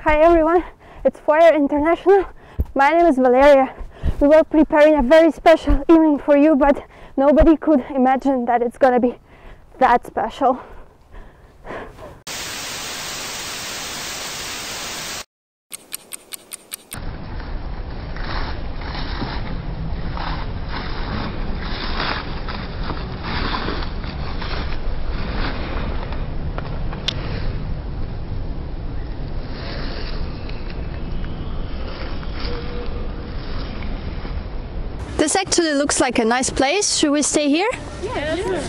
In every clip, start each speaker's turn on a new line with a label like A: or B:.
A: Hi everyone, it's Foyer International. My name is Valeria. We were preparing a very special evening for you, but nobody could imagine that it's gonna be that special. This actually looks like a nice place. Should we stay here?
B: Yeah, sure.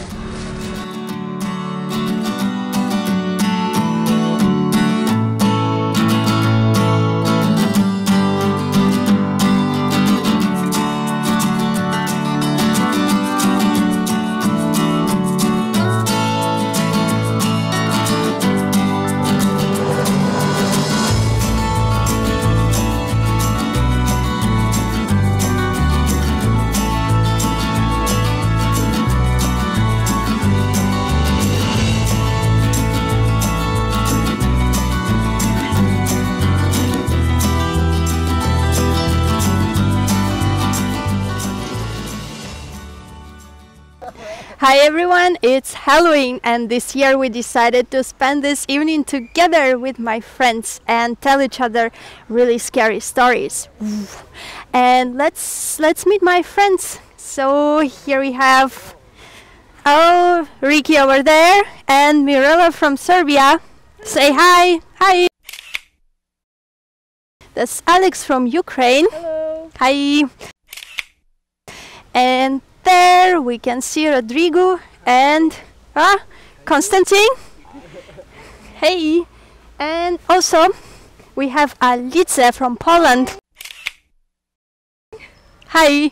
A: Hi everyone, it's Halloween, and this year we decided to spend this evening together with my friends and tell each other really scary stories. And let's meet my friends. So here we have Ricky over there and Mirela from Serbia. Say hi. Hi. That's Alex from Ukraine.
B: Hello.
A: Hi. And there we can see Rodrigo and Konstantin. Hey. And also we have Alice from Poland. Hi.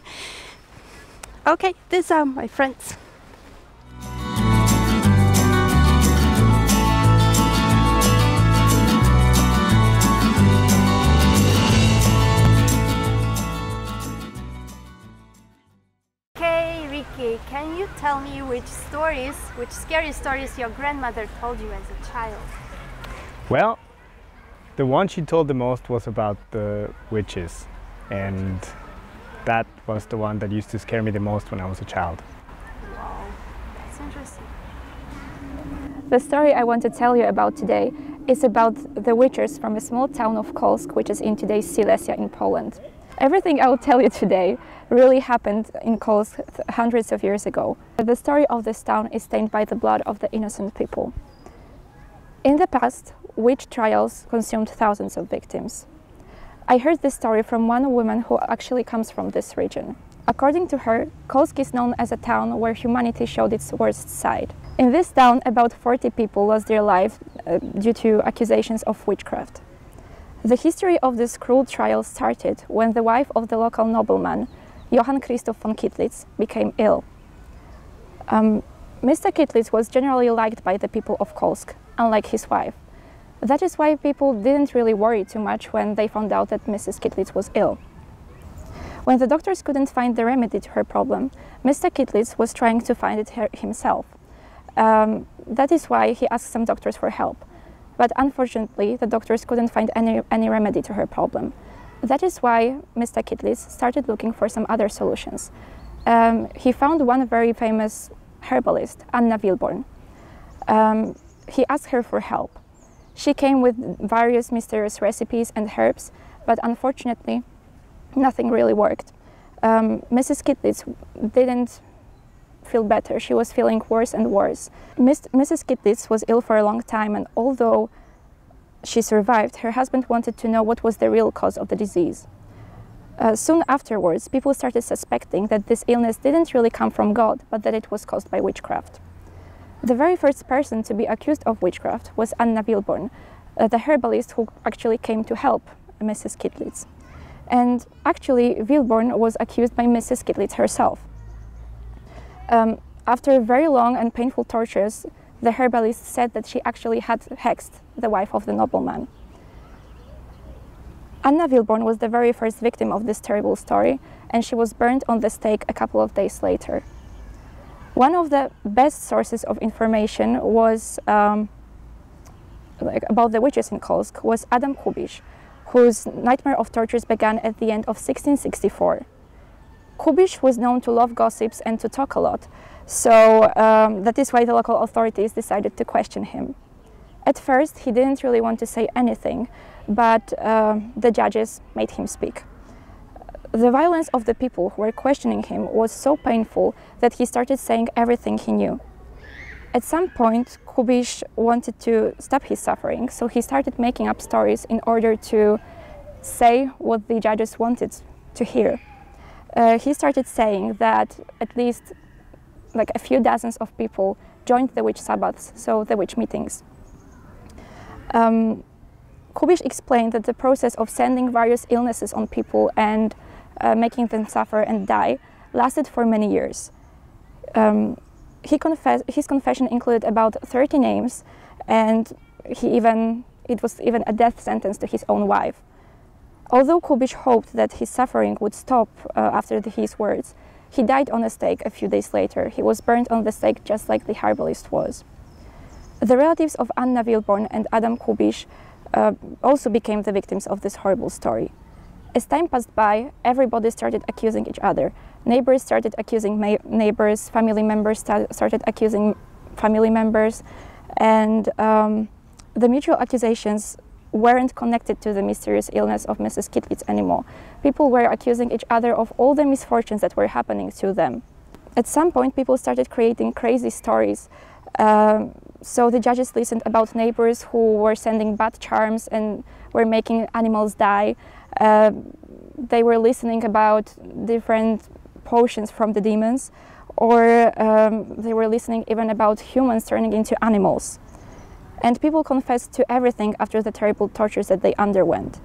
A: Okay, these are my friends. Can you tell me which scary stories your grandmother told you as a child?
C: Well, the one she told the most was about the witches, and that was the one that used to scare me the most when I was a child.
A: Wow, that's interesting.
B: The story I want to tell you about today is about the witches from a small town of Kolsk, which is in today's Silesia in Poland. Everything I will tell you today really happened in Kolsk hundreds of years ago. The story of this town is stained by the blood of the innocent people. In the past, witch trials consumed thousands of victims. I heard this story from one woman who actually comes from this region. According to her, Kolsk is known as a town where humanity showed its worst side. In this town, about 40 people lost their lives due to accusations of witchcraft. The history of this cruel trial started when the wife of the local nobleman, Johann Christoph von Kittlitz, became ill. Mr. Kittlitz was generally liked by the people of Kolsk, unlike his wife. That is why people didn't really worry too much when they found out that Mrs. Kittlitz was ill. When the doctors couldn't find the remedy to her problem, Mr. Kittlitz was trying to find it himself. That is why he asked some doctors for help. But unfortunately, the doctors couldn't find any remedy to her problem. That is why Mr. Kittlitz started looking for some other solutions. He found one very famous herbalist, Anna Wilborn. He asked her for help. She came with various mysterious recipes and herbs, but unfortunately, nothing really worked. Mrs. Kittlitz didn't feel better. She was feeling worse and worse. Mrs. Kittlitz was ill for a long time, and although she survived, her husband wanted to know what was the real cause of the disease. Soon afterwards, people started suspecting that this illness didn't really come from God, but that it was caused by witchcraft. The very first person to be accused of witchcraft was Anna Wilborn, the herbalist who actually came to help Mrs. Kittlitz. And actually, Wilborn was accused by Mrs. Kittlitz herself. After very long and painful tortures, the herbalist said that she actually had hexed the wife of the nobleman. Anna Wilborn was the very first victim of this terrible story, and she was burned on the stake a couple of days later. One of the best sources of information was about the witches in Kolsk was Adam Kubiš, whose nightmare of tortures began at the end of 1664. Kubiš was known to love gossips and to talk a lot, so that is why the local authorities decided to question him. At first, he didn't really want to say anything, but the judges made him speak. The violence of the people who were questioning him was so painful that he started saying everything he knew. At some point, Kubiš wanted to stop his suffering, so he started making up stories in order to say what the judges wanted to hear. He started saying that at least like a few dozens of people joined the witch Sabbaths, so the witch meetings. Kubiš explained that the process of sending various illnesses on people and making them suffer and die lasted for many years. His confession included about 30 names, and it was even a death sentence to his own wife. Although Kubiš hoped that his suffering would stop after his words, he died on a stake a few days later. He was burned on the stake just like the herbalist was. The relatives of Anna Wilborn and Adam Kubiš also became the victims of this horrible story. As time passed by, everybody started accusing each other. Neighbors started accusing neighbors, family members started accusing family members, and the mutual accusations weren't connected to the mysterious illness of Mrs. Kitlitz anymore. People were accusing each other of all the misfortunes that were happening to them. At some point, people started creating crazy stories. So the judges listened about neighbors who were sending bad charms and were making animals die. They were listening about different potions from the demons, or they were listening even about humans turning into animals. And people confessed to everything after the terrible tortures that they underwent.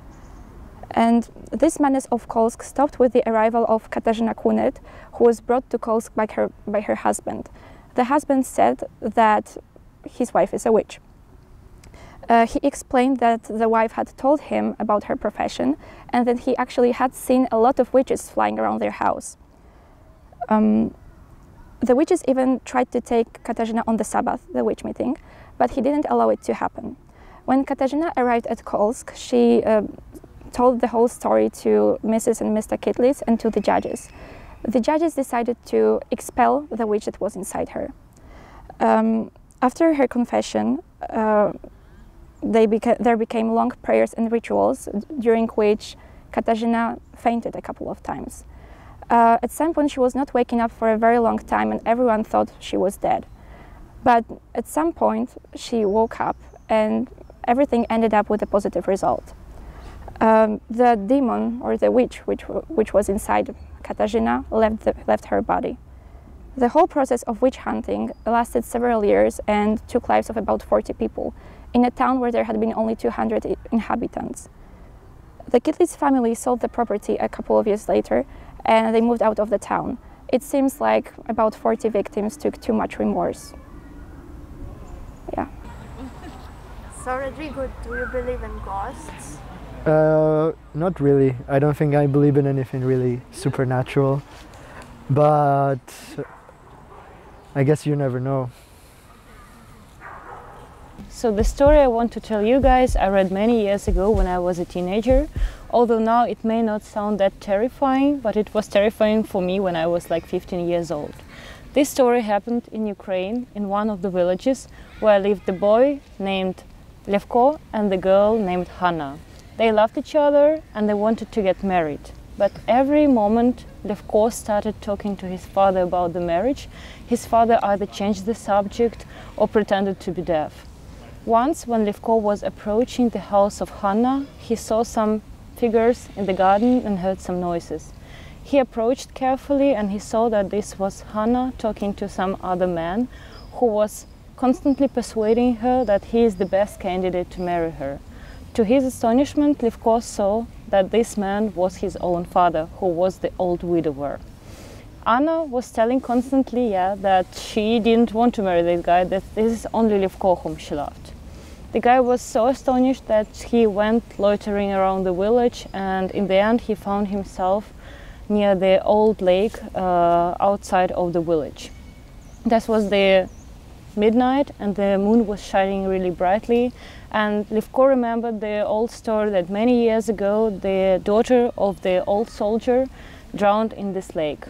B: And this madness of Kolsk stopped with the arrival of Katarzyna Kunet, who was brought to Kolsk by her husband. The husband said that his wife is a witch. He explained that the wife had told him about her profession and that he actually had seen a lot of witches flying around their house. The witches even tried to take Katarzyna on the Sabbath, the witch meeting, but he didn't allow it to happen. When Katarzyna arrived at Kolsk, she told the whole story to Mrs. and Mr. Kitlitz and to the judges. The judges decided to expel the witch that was inside her. After her confession, there became long prayers and rituals, during which Katarzyna fainted a couple of times. At some point, she was not waking up for a very long time, and everyone thought she was dead. But at some point, she woke up, and everything ended up with a positive result. The demon, or the witch, which was inside Katarzyna, left her body. The whole process of witch hunting lasted several years and took lives of about 40 people, in a town where there had been only 200 inhabitants. The Kitlitz family sold the property a couple of years later, and they moved out of the town. It seems like about 40 victims took too much remorse. Yeah.
A: So, Rodrigo, do you believe in ghosts?
D: Not really. I don't think I believe in anything really supernatural, but I guess you never know.
E: So the story I want to tell you guys, I read many years ago when I was a teenager. Although now it may not sound that terrifying, but it was terrifying for me when I was like 15 years old. This story happened in Ukraine, in one of the villages, where lived the boy named Levko and the girl named Hanna. They loved each other and they wanted to get married. But every moment Levko started talking to his father about the marriage, his father either changed the subject or pretended to be deaf. Once, when Levko was approaching the house of Hanna, he saw some figures in the garden and heard some noises. He approached carefully and he saw that this was Hanna talking to some other man who was constantly persuading her that he is the best candidate to marry her. To his astonishment, Levko saw that this man was his own father, who was the old widower. Anna was telling constantly, that she didn't want to marry this guy, that this is only Levko whom she loved. The guy was so astonished that he went loitering around the village, and in the end he found himself near the old lake outside of the village. This was the midnight and the moon was shining really brightly. And Livko remembered the old story that many years ago the daughter of the old soldier drowned in this lake.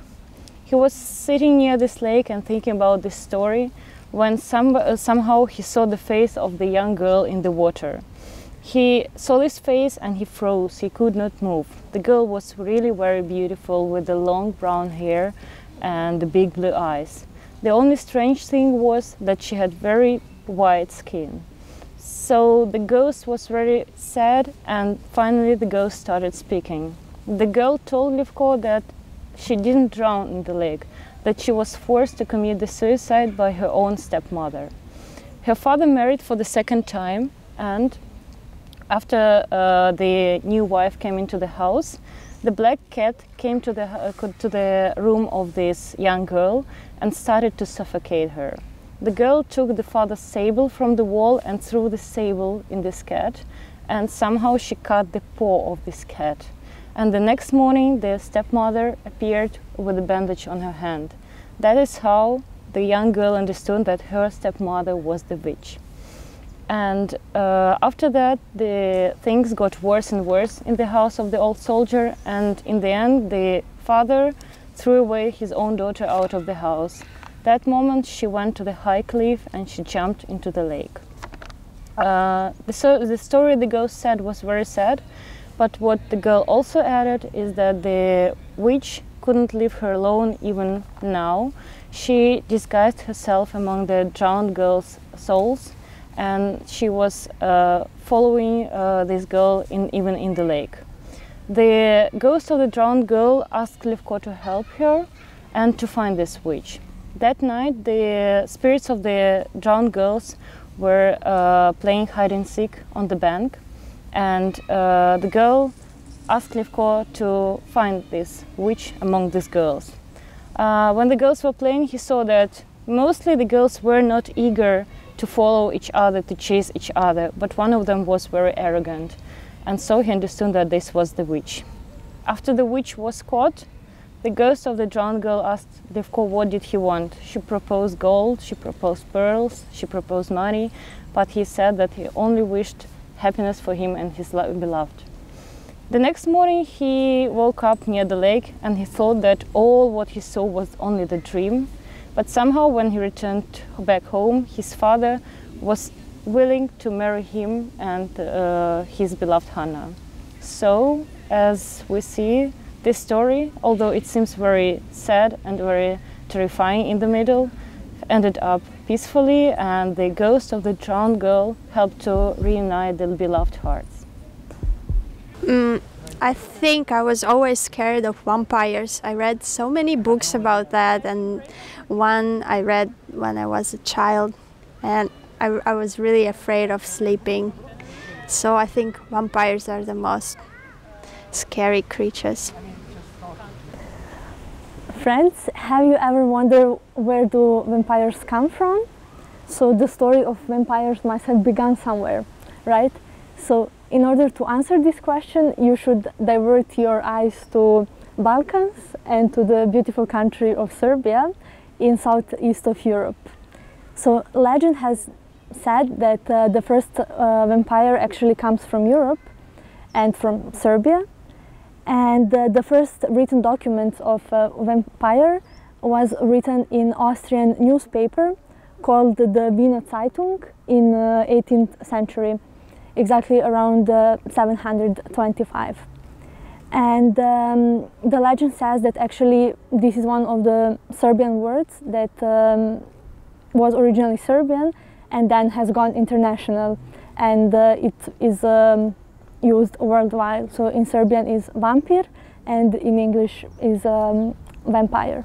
E: He was sitting near this lake and thinking about this story when somehow he saw the face of the young girl in the water. He saw this face and he froze, he could not move. The girl was really very beautiful with the long brown hair and the big blue eyes. The only strange thing was that she had very white skin. So the ghost was very sad and finally the ghost started speaking. The girl told Livko that she didn't drown in the lake, that she was forced to commit the suicide by her own stepmother. Her father married for the second time, and after the new wife came into the house, the black cat came to the room of this young girl and started to suffocate her. The girl took the father's sable from the wall and threw the sable in this cat, and somehow she cut the paw of this cat. And the next morning the stepmother appeared with a bandage on her hand. That is how the young girl understood that her stepmother was the witch. And after that the things got worse and worse in the house of the old soldier, and in the end the father threw away his own daughter out of the house. That moment she went to the high cliff and she jumped into the lake. The story the ghost said was very sad. But what the girl also added is that the witch couldn't leave her alone even now. She disguised herself among the drowned girls' souls, and she was following this girl even in the lake. The ghost of the drowned girl asked Livko to help her and to find this witch. That night the spirits of the drowned girls were playing hide and seek on the bank. And the girl asked Livko to find this witch among these girls. When the girls were playing, he saw that mostly the girls were not eager to follow each other, to chase each other, but one of them was very arrogant. And so he understood that this was the witch. After the witch was caught, the ghost of the drowned girl asked Livko what did he want. She proposed gold, she proposed pearls, she proposed money, but he said that he only wished happiness for him and his beloved. The next morning he woke up near the lake and he thought that all what he saw was only the dream. But somehow when he returned back home, his father was willing to marry him and his beloved Hannah. So, as we see, this story, although it seems very sad and very terrifying in the middle, ended up peacefully, and the ghost of the drowned girl helped to reunite the beloved hearts.
A: I think I was always scared of vampires. I read so many books about that, and one I read when I was a child, and I was really afraid of sleeping. So I think vampires are the most scary creatures.
F: Friends, have you ever wondered where do vampires come from? So the story of vampires must have begun somewhere, right? So in order to answer this question, you should divert your eyes to Balkans and to the beautiful country of Serbia in southeast of Europe. So legend has said that the first vampire actually comes from Europe and from Serbia. And the first written document of vampire was written in Austrian newspaper called the Wiener Zeitung in 18th century, exactly around 725. And the legend says that actually this is one of the Serbian words that was originally Serbian and then has gone international, and it is used worldwide. So in Serbian is vampir and in English is vampire.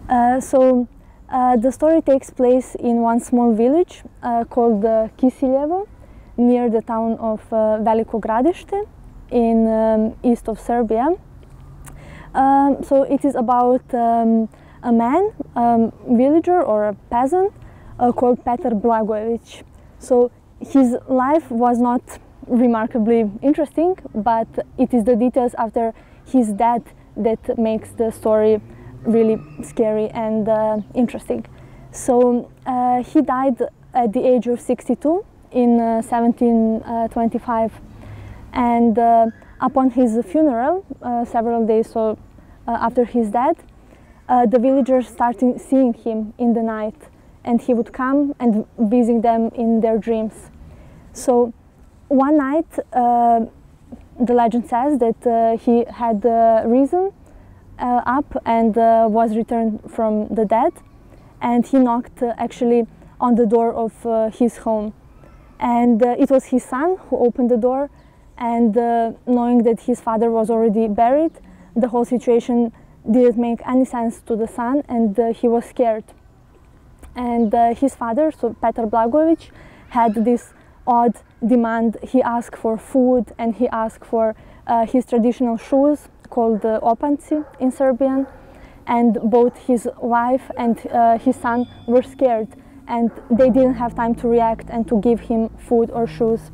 F: The story takes place in one small village called Kisiljevo, near the town of Veliko Gradište in east of Serbia. So it is about a man, villager or a peasant called Petar Blagojevic. So his life was not remarkably interesting, but it is the details after his death that makes the story really scary and interesting. So he died at the age of 62 in 1725, and upon his funeral, several days after his death, the villagers started seeing him in the night, and he would come and visit them in their dreams. So one night, the legend says that he had risen up and was returned from the dead, and he knocked actually on the door of his home. And it was his son who opened the door, and knowing that his father was already buried, the whole situation didn't make any sense to the son, and he was scared. And his father, so Petar Blagojevic, had this odd demand. He asked for food, and he asked for his traditional shoes called opanci in Serbian, and both his wife and his son were scared, and they didn't have time to react and to give him food or shoes.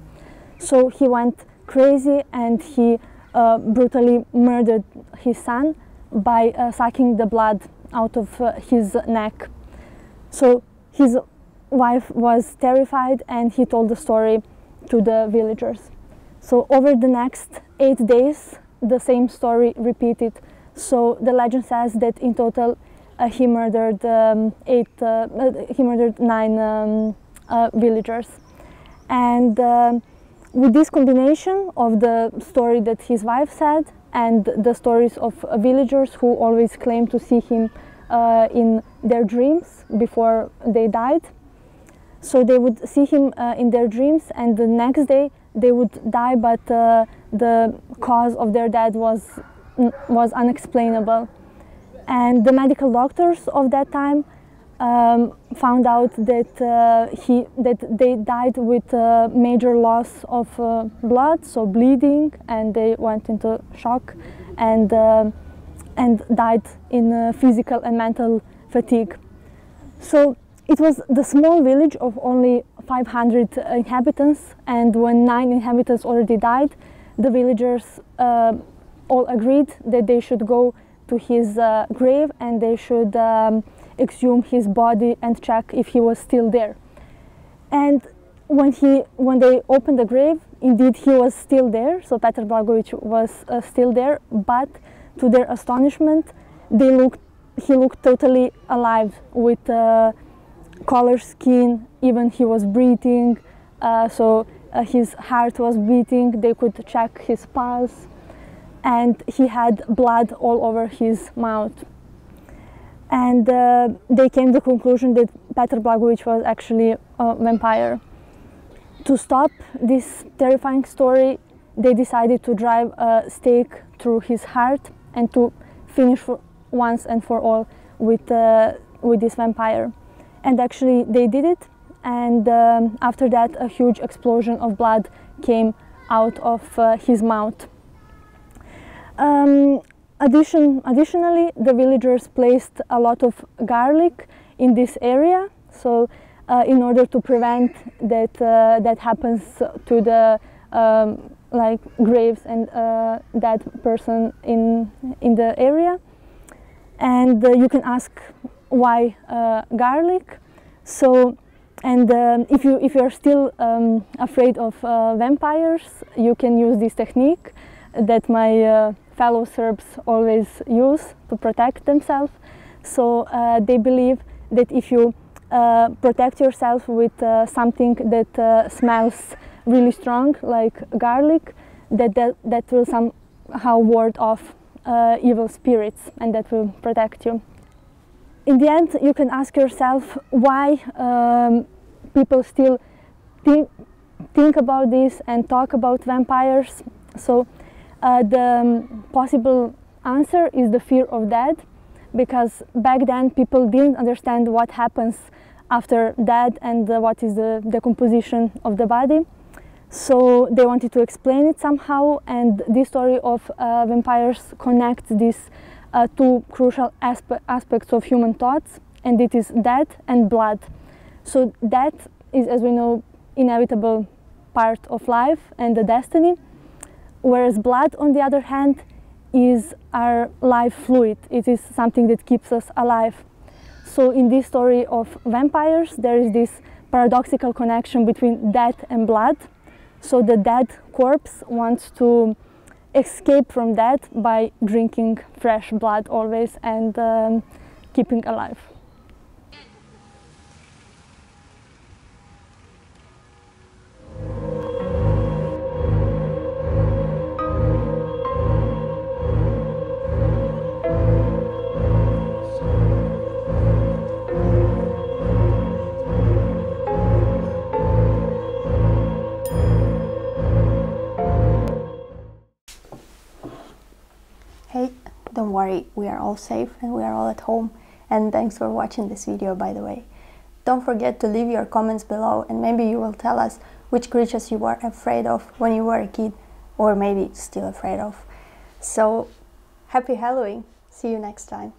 F: So he went crazy, and he brutally murdered his son by sucking the blood out of his neck. So his wife was terrified, and he told the story to the villagers. So over the next 8 days, the same story repeated. So the legend says that in total he murdered 9 villagers. And with this combination of the story that his wife said and the stories of villagers who always claimed to see him in their dreams before they died, so they would see him in their dreams, and the next day they would die, but the cause of their death was unexplainable. And the medical doctors of that time found out that they died with major loss of blood, so bleeding, and they went into shock and died in physical and mental fatigue. So it was the small village of only 500 inhabitants, and when 9 inhabitants already died, the villagers all agreed that they should go to his grave, and they should exhume his body and check if he was still there. And when they opened the grave, indeed he was still there, so Petar Blagojevic was still there, but to their astonishment, he looked totally alive, with color skin, even he was breathing, so his heart was beating, they could check his pulse, and he had blood all over his mouth. And they came to the conclusion that Petar Blagojevic was actually a vampire. To stop this terrifying story, they decided to drive a stake through his heart and to finish once and for all with this vampire. And actually they did it, and after that a huge explosion of blood came out of his mouth. Additionally, the villagers placed a lot of garlic in this area, so in order to prevent that happens to the graves and dead person in the area. And you can ask why garlic. So, and if you are still afraid of vampires, you can use this technique that my fellow Serbs always use to protect themselves. So they believe that if you protect yourself with something that smells really strong, like garlic, that will somehow ward off evil spirits, and that will protect you. In the end, you can ask yourself why people still think about this and talk about vampires. So the possible answer is the fear of death, because back then people didn't understand what happens after death and what is the decomposition of the body. So they wanted to explain it somehow, and this story of vampires connects these two crucial aspects of human thoughts, and it is death and blood. So death is, as we know, inevitable part of life and the destiny, whereas blood, on the other hand, is our life fluid. It is something that keeps us alive. So in this story of vampires, there is this paradoxical connection between death and blood. So the dead corpse wants to escape from death by drinking fresh blood always and keeping alive.
A: Hey, don't worry, we are all safe and we are all at home. And thanks for watching this video, by the way. Don't forget to leave your comments below, and maybe you will tell us which creatures you were afraid of when you were a kid, or maybe still afraid of. So, happy Halloween! See you next time.